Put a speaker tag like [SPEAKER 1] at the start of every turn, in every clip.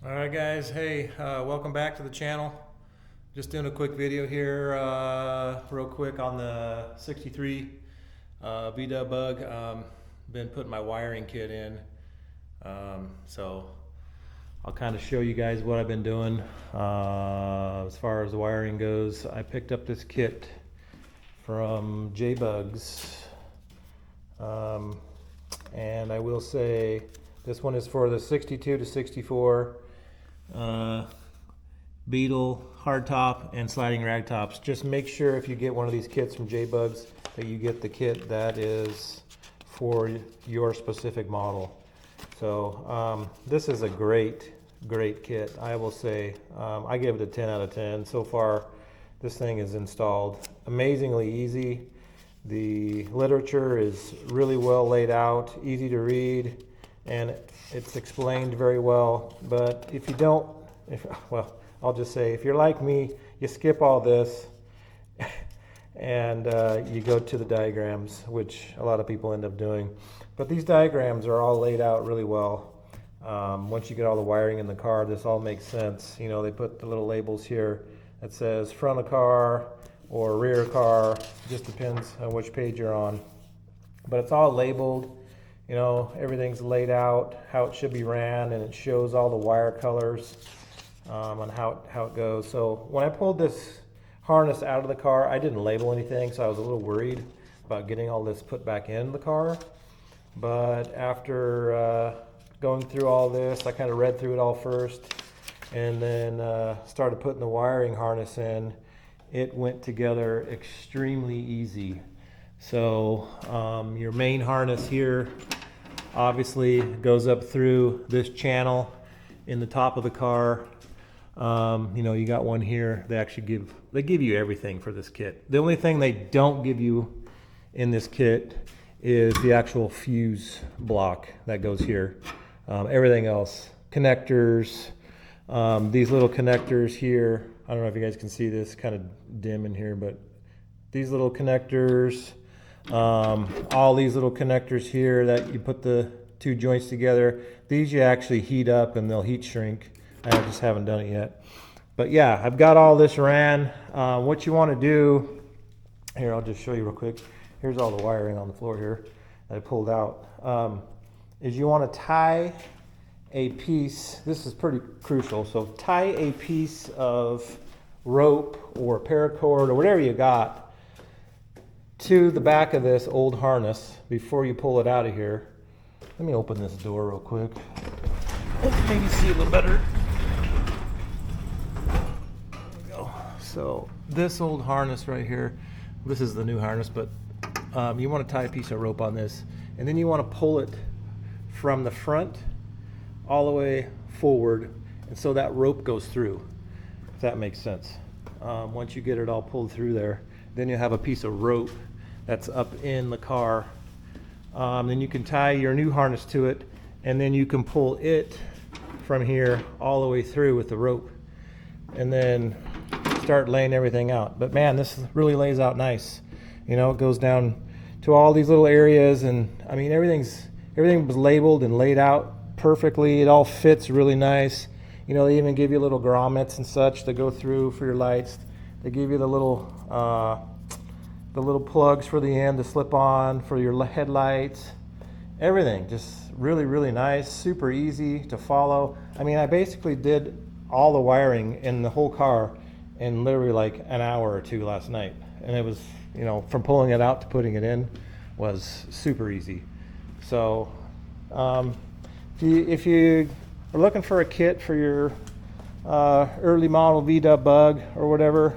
[SPEAKER 1] All right, guys. Hey, welcome back to the channel. Just doing a quick video here, real quick on the 63 VW Bug. Been putting my wiring kit in, so I'll kind of show you guys what I've been doing as far as the wiring goes. I picked up this kit from JBugs, and I will say this one is for the 62 to 64 Beetle hardtop and sliding rag tops. Just make sure if you get one of these kits from JBugs that you get the kit that is for your specific model. So this is a great kit. I will say I give it a 10 out of 10. So far this thing is installed amazingly easy. The literature is really well laid out, easy to read, and it's explained very well. But if you don't, well, I'll just say, if you're like me, you skip all this and you go to the diagrams, which a lot of people end up doing. But these diagrams are all laid out really well. Once you get all the wiring in the car, this all makes sense. You know, they put the little labels here that says front of car or rear car, just depends on which page you're on. But it's all labeled. You know, everything's laid out how it should be ran, and it shows all the wire colors on how it goes. So when I pulled this harness out of the car, I didn't label anything, so I was a little worried about getting all this put back in the car. But after going through all this, I kind of read through it all first, and then started putting the wiring harness in. It went together extremely easy. So your main harness here obviously goes up through this channel in the top of the car. You know, you got one here. They actually give you everything for this kit. The only thing they don't give you in this kit is the actual fuse block that goes here. Everything else, connectors, these little connectors here. I don't know if you guys can see this, kind of dim in here, but these little connectors, all these little connectors here that you put the two joints together, these you actually heat up and they'll heat shrink. I just haven't done it yet. But yeah, I've got all this ran. What you want to do, here I'll just show you real quick. Here's all the wiring on the floor here that I pulled out. Is you want to tie a piece, this is pretty crucial, so tie a piece of rope or paracord or whatever you got to the back of this old harness before you pull it out of here. Let me open this door real quick. Maybe see a little better. There we go. So this old harness right here, this is the new harness, but you want to tie a piece of rope on this, and then you want to pull it from the front all the way forward, and so that rope goes through, if that makes sense. Once you get it all pulled through there, then you have a piece of rope that's up in the car. Then you can tie your new harness to it, and then you can pull it from here all the way through with the rope, and then start laying everything out. But man, this really lays out nice. You know, it goes down to all these little areas, and I mean everything was labeled and laid out perfectly. It all fits really nice. You know, they even give you little grommets and such that go through for your lights. They give you the little plugs for the end to slip on for your headlights. Everything just really nice, super easy to follow. I mean, I basically did all the wiring in the whole car in literally like an hour or two last night, and it was, you know, from pulling it out to putting it in was super easy. So if you are looking for a kit for your early model VW Bug or whatever,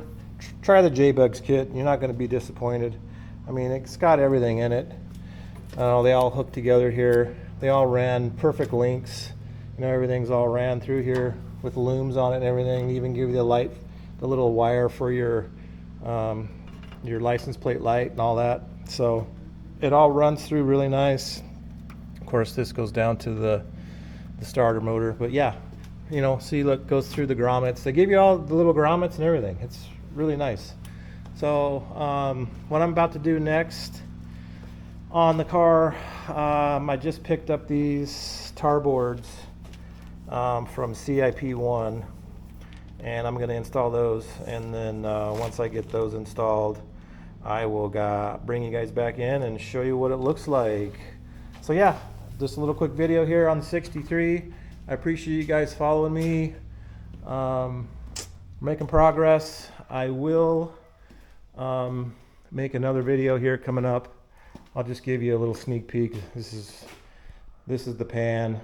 [SPEAKER 1] try the JBugs kit. You're not going to be disappointed. I mean, it's got everything in it. They all hook together here. They all ran perfect links. You know, everything's all ran through here with looms on it and everything. They even give you the little wire for your license plate light and all that. So it all runs through really nice. Of course, this goes down to the starter motor. But yeah, you know, see, look, goes through the grommets. They give you all the little grommets and everything. It's really nice. So what I'm about to do next on the car, I just picked up these tar boards, from CIP1, and I'm going to install those, and then once I get those installed, I will bring you guys back in and show you what it looks like. So yeah, just a little quick video here on the 63. I appreciate you guys following me, making progress. I will make another video here coming up. I'll just give you a little sneak peek. This is the pan.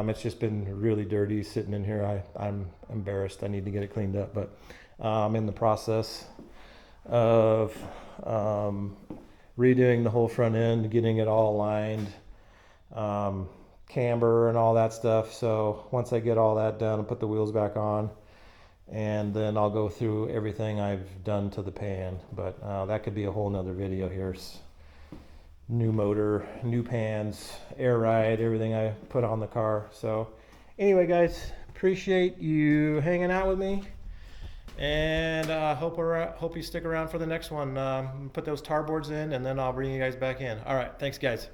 [SPEAKER 1] It's just been really dirty sitting in here. I'm embarrassed. I need to get it cleaned up, but I'm in the process of redoing the whole front end, getting it all aligned, camber and all that stuff. So once I get all that done, I'll put the wheels back on, and then I'll go through everything I've done to the pan. But that could be a whole nother video here. New motor, new pans, air ride, everything I put on the car. So anyway, guys, appreciate you hanging out with me, and hope you stick around for the next one. Put those tar boards in, and then I'll bring you guys back in. All right, thanks guys.